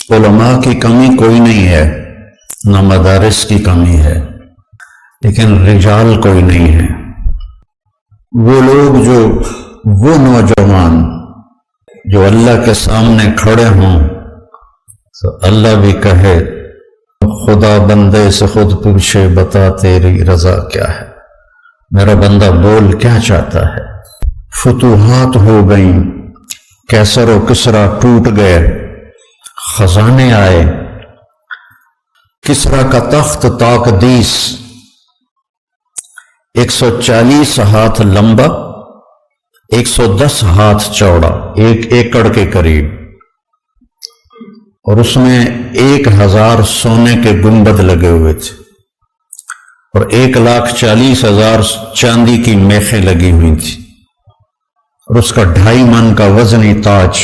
علماء کی کمی کوئی نہیں ہے، نہ مدارس کی کمی ہے، لیکن رجال کوئی نہیں ہے۔ وہ لوگ وہ نوجوان جو اللہ کے سامنے کھڑے ہوں تو اللہ بھی کہے خدا بندے سے خود پوچھے بتا تیری رضا کیا ہے، میرا بندہ بول کیا چاہتا ہے۔ فتوحات ہو گئیں، کیسر و کسرا ٹوٹ گئے، خزانے آئے، کسرا کا تخت تاقدیس 140 ہاتھ لمبا، 110 ہاتھ چوڑا، 1 ایکڑ کے قریب، اور اس میں 1000 سونے کے گنبد لگے ہوئے تھے اور 1,40,000 چاندی کی میخیں لگی ہوئی تھی، اور اس کا 2.5 من کا وزنی تاج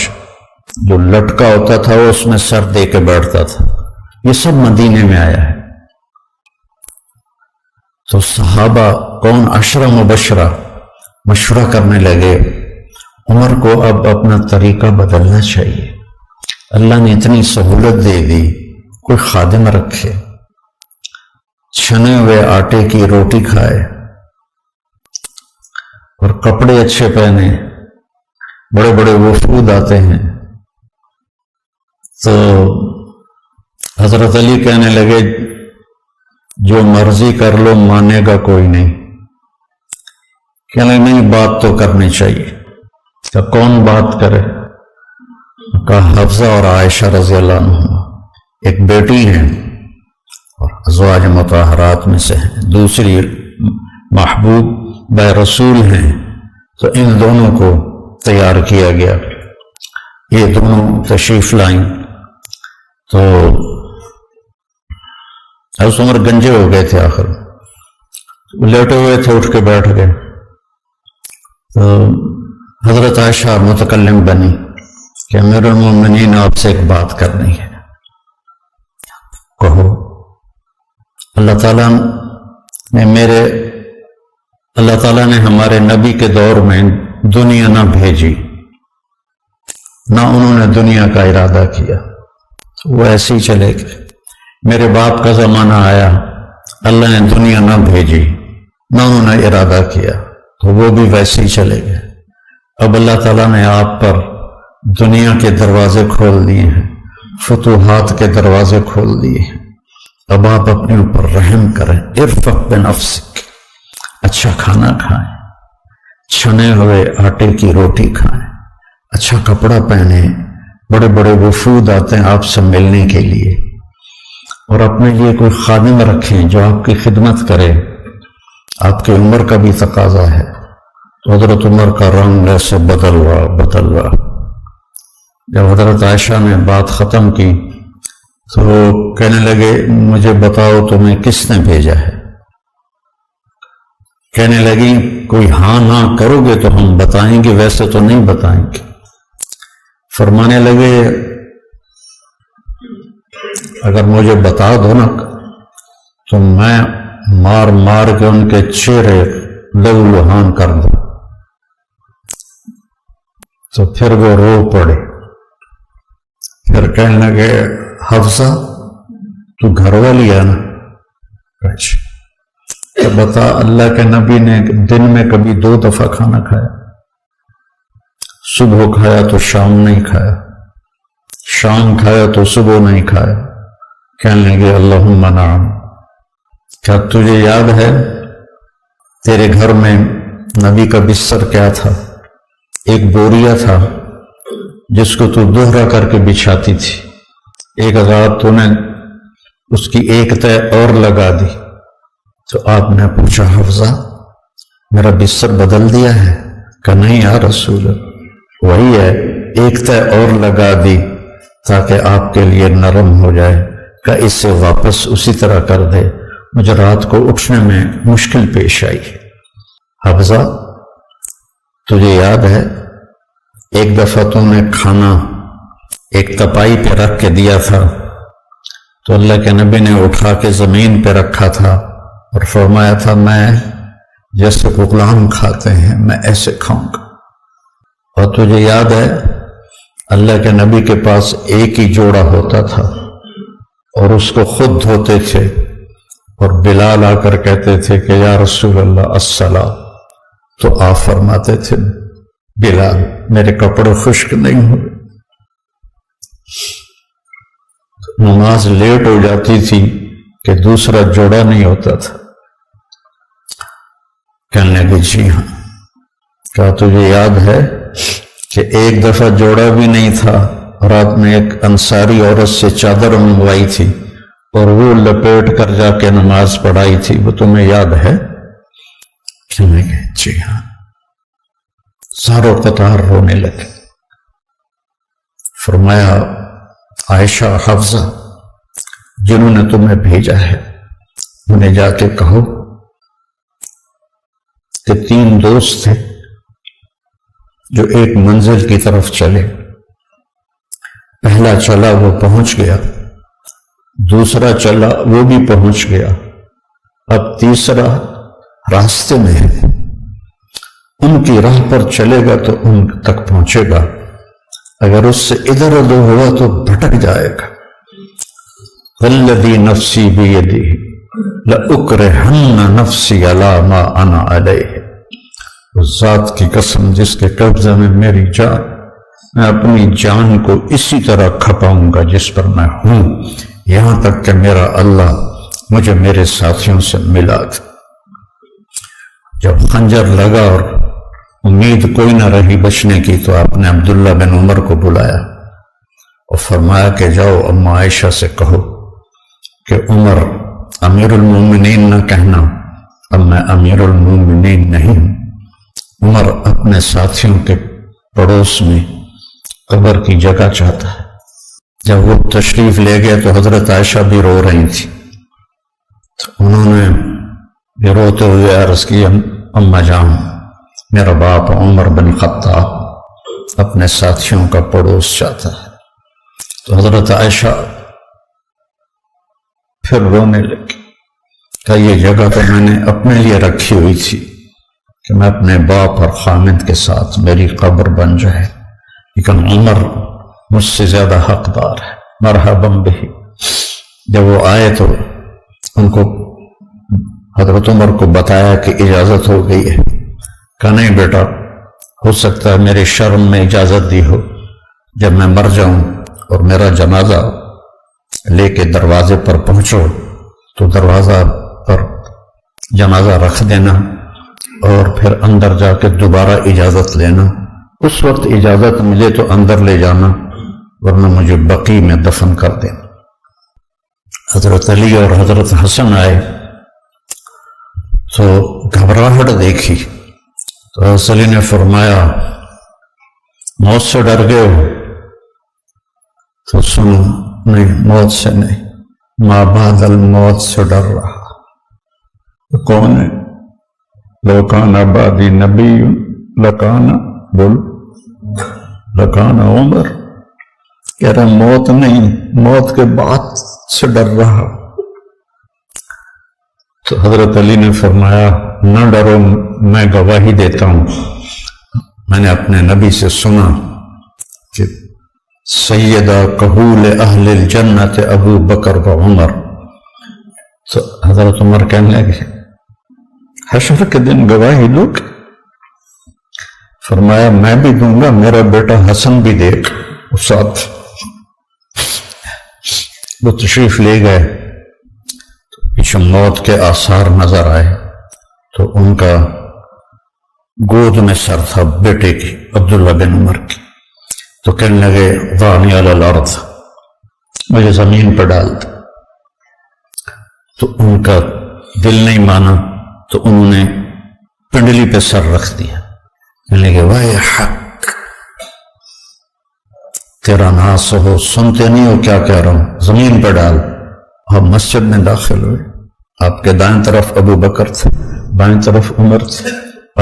جو لٹکا ہوتا تھا وہ اس میں سر دے کے بیٹھتا تھا۔ یہ سب مدینے میں آیا ہے۔ تو صحابہ کون 10 مبشرہ مشورہ کرنے لگے عمر کو اب اپنا طریقہ بدلنا چاہیے، اللہ نے اتنی سہولت دے دی، کوئی خادم رکھے، چھنے ہوئے آٹے کی روٹی کھائے اور کپڑے اچھے پہنے، بڑے بڑے وفود آتے ہیں۔ تو حضرت علی کہنے لگے جو مرضی کر لو مانے گا کوئی نہیں۔ کہنے لگے نہیں بات تو کرنی چاہیے۔ کہ کون بات کرے؟ کہا حفصہ اور عائشہ رضی اللہ عنہ، ایک بیٹی ہیں اور ازواج مطہرات میں سے ہیں، دوسری محبوب بہ رسول ہیں، تو ان دونوں کو تیار کیا گیا۔ یہ دونوں تشریف لائیں تو حضرت عمر گنجے ہو گئے تھے، آخر لیٹے ہوئے تھے، اٹھ کے بیٹھ گئے۔ تو حضرت عائشہ متکلم بنی کہ امیر المومنین آپ سے ایک بات کرنی ہے، کہو۔ اللہ تعالیٰ نے ہمارے نبی کے دور میں دنیا نہ بھیجی، نہ انہوں نے دنیا کا ارادہ کیا، وہ ایسے ہی چلے گئے۔ میرے باپ کا زمانہ آیا، اللہ نے دنیا نہ بھیجی، نہ انہوں نے ارادہ کیا، تو وہ بھی ویسے ہی چلے گئے۔ اب اللہ تعالیٰ نے آپ پر دنیا کے دروازے کھول دیے ہیں، فتوحات کے دروازے کھول دیے ہیں، اب آپ اپنے اوپر رحم کریں۔ ارفق بنفسک، اچھا کھانا کھائیں، چھنے ہوئے آٹے کی روٹی کھائیں، اچھا کپڑا پہنیں، بڑے بڑے وفود آتے ہیں آپ سے ملنے کے لیے، اور اپنے لیے کوئی خادم رکھیں جو آپ کی خدمت کرے۔ آپ کی عمر کا بھی تقاضا ہے۔ تو حضرت عمر کا رنگ ایسے بدل رہا۔ جب حضرت عائشہ نے بات ختم کی تو کہنے لگے مجھے بتاؤ تمہیں کس نے بھیجا ہے؟ کہنے لگی کوئی ہاں نہ کرو گے تو ہم بتائیں گے، ویسے تو نہیں بتائیں گے۔ فرمانے لگے اگر مجھے بتا دو نا تو میں مار مار کے ان کے چہرے لہو لہان کر دوں۔ تو پھر وہ رو پڑے، پھر کہنے لگے حفصہ تو گھر والی ہے نا؟ اچھا تو بتا اللہ کے نبی نے دن میں کبھی 2 دفعہ کھانا کھایا؟ صبح کھایا تو شام نہیں کھایا، شام کھایا تو صبح نہیں کھایا۔ کہنے لگے اللہم نعم۔ کیا تجھے یاد ہے تیرے گھر میں نبی کا بستر کیا تھا؟ ایک بوریا تھا جس کو تو دوہرا کر کے بچھاتی تھی، ایک رات تو نے اس کی ایک تہ اور لگا دی۔ تو آپ نے پوچھا حفصہ میرا بستر بدل دیا ہے؟ کہ نہیں یا رسول اللہ، وہی ہے، ایک تہ اور لگا دی تاکہ آپ کے لیے نرم ہو جائے۔ کہ اس سے واپس اسی طرح کر دے، مجھے رات کو اٹھنے میں مشکل پیش آئی۔ حفصہ تجھے یاد ہے ایک دفعہ تو نے کھانا ایک تپائی پہ رکھ کے دیا تھا تو اللہ کے نبی نے اٹھا کے زمین پہ رکھا تھا اور فرمایا تھا میں جیسے غلام کھاتے ہیں میں ایسے کھاؤں گا۔ اور تجھے یاد ہے اللہ کے نبی کے پاس ایک ہی جوڑا ہوتا تھا اور اس کو خود دھوتے تھے، اور بلال آ کر کہتے تھے کہ یا رسول اللہ الصلاۃ، تو آپ فرماتے تھے بلال میرے کپڑے خشک نہیں ہوئے۔ نماز لیٹ ہو جاتی تھی کہ دوسرا جوڑا نہیں ہوتا تھا۔ کہنے لگے جی ہاں۔ کہا تجھے یاد ہے کہ ایک دفعہ جوڑا بھی نہیں تھا، رات میں ایک انصاری عورت سے چادر منگوائی تھی اور وہ لپیٹ کر جا کے نماز پڑھائی تھی، وہ تمہیں یاد ہے؟ کہنے لگے جی ہاں۔ زارو قطار رونے لگے۔ فرمایا عائشہ حفصہ جنہوں نے تمہیں بھیجا ہے انہیں جا کے کہو کہ 3 دوست تھے جو ایک منزل کی طرف چلے، پہلا چلا وہ پہنچ گیا، دوسرا چلا وہ بھی پہنچ گیا، اب تیسرا راستے میں ہے، ان کی راہ پر چلے گا تو ان تک پہنچے گا، اگر اس سے ادھر ادھر ہوا تو بھٹک جائے گا۔ والذی نفسی بیدہ لأکرہن نفسی علی ما انا علیہ، اس ذات کی قسم جس کے قبضہ میں میری جان، میں اپنی جان کو اسی طرح کھپاؤں گا جس پر میں ہوں، یہاں تک کہ میرا اللہ مجھے میرے ساتھیوں سے ملا دے۔ جب خنجر لگا اور امید کوئی نہ رہی بچنے کی تو آپ نے عبداللہ بن عمر کو بلایا اور فرمایا کہ جاؤ اما عائشہ سے کہو کہ عمر امیر المومنین نہ کہنا، اب میں امیر المومنین نہیں ہوں۔ عمر اپنے ساتھیوں کے پڑوس میں قبر کی جگہ چاہتا ہے۔ جب وہ تشریف لے گئے تو حضرت عائشہ بھی رو رہی تھی، تو انہوں نے بھی روتے ہوئے عرض کی اما جان میرا باپ عمر بن خطاب اپنے ساتھیوں کا پڑوس چاہتا ہے۔ تو حضرت عائشہ پھر رونے لگی کہ یہ جگہ تو میں نے اپنے لیے رکھی ہوئی تھی کہ میں اپنے باپ اور خامد کے ساتھ میری قبر بن جائے، لیکن عمر مجھ سے زیادہ حقدار ہے، مرحبا بہ۔ جب وہ آئے تو ان کو حضرت عمر کو بتایا کہ اجازت ہو گئی ہے۔ کہا نہیں بیٹا، ہو سکتا ہے میرے شرم میں اجازت دی ہو، جب میں مر جاؤں اور میرا جنازہ لے کے دروازے پر پہنچو تو دروازہ پر جنازہ رکھ دینا اور پھر اندر جا کے دوبارہ اجازت لینا، اس وقت اجازت ملے تو اندر لے جانا ورنہ مجھے بقیع میں دفن کر دینا۔ حضرت علی اور حضرت حسن آئے تو گھبراہٹ دیکھی تو حضرت علی نے فرمایا موت سے ڈر گئے ہو؟ تو سنو نہیں، موت سے نہیں، ما بعد الموت سے ڈر رہا۔ کون ہے؟ لو کان بعدی نبی لکان بول لکان عمر، کہہ رہا موت نہیں، موت کے بعد سے ڈر رہا۔ تو حضرت علی نے فرمایا نہ ڈرو، میں گواہی دیتا ہوں، میں نے اپنے نبی سے سنا کہ سیدہ کہول اہل الجنت ابو بکر و عمر۔ تو حضرت عمر کہنے لگے حشر کے دن گواہی دو؟ فرمایا میں بھی دوں گا، میرا بیٹا حسن بھی دیکھ اس ساتھ۔ وہ تشریف لے گئے، پیچھے موت کے آثار نظر آئے تو ان کا گود میں سر تھا بیٹے کی، عبداللہ بن عمر کی، تو کہنے لگے ضعنی علی الارض، مجھے زمین پر ڈال دے۔ تو ان کا دل نہیں مانا تو انہوں نے پنڈلی پہ سر رکھ دیا، کہنے لگے وائے حق، تیرا ناس ہو، سنتے نہیں ہو کیا کہہ رہا ہوں، زمین پہ ڈال۔ آپ مسجد میں داخل ہوئے، آپ کے دائیں طرف ابو بکر تھے، بائیں طرف عمر تھے۔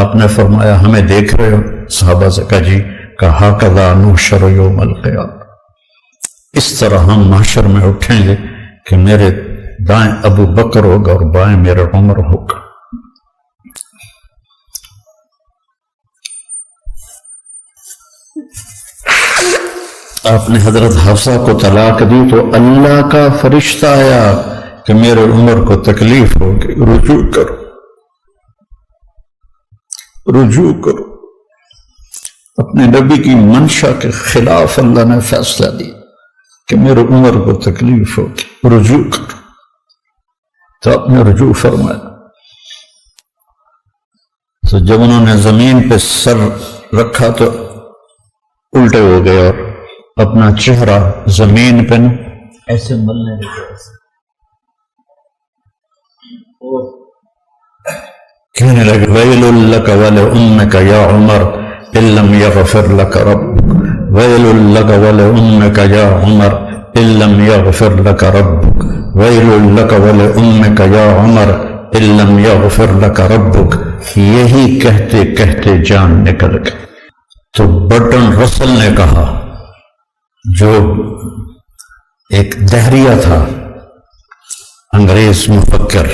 آپ نے فرمایا ہمیں دیکھ رہے ہو؟ صحابہ سے کہا جی۔ کہا ہکذا نحشر یوم القیامہ، اس طرح ہم محشر میں اٹھیں گے کہ میرے دائیں ابو بکر ہوگا اور بائیں میرا عمر ہوگا۔ آپ نے حضرت حفصہ کو طلاق دی تو اللہ کا فرشتہ آیا کہ میرے عمر کو تکلیف ہوگی، رجوع کرو، رجوع کرو۔ اپنے نبی کی منشا کے خلاف اللہ نے فیصلہ دیا کہ میرے عمر کو تکلیف ہوگی، رجوع کرو، تو آپ نے رجوع فرمایا۔ تو جب انہوں نے زمین پہ سر رکھا تو الٹے ہو گئے اور اپنا چہرہ زمین پہ ایسے ملنے لگے، کہنے لگے ویل لک ولامک یا عمر ان لم یغفر لک ربک، ویل لک ولامک یا عمر ان لم یغفر لک ربک، ویل لک ولامک یا عمر ان لم یغفر لک ربک۔ یہی کہتے کہتے جان نکل گئی تو برٹن رسل نے کہا، جو ایک دہریہ تھا انگریز مفکر،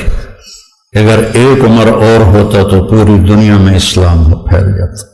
اگر ایک عمر اور ہوتا تو پوری دنیا میں اسلام پھیل جاتا۔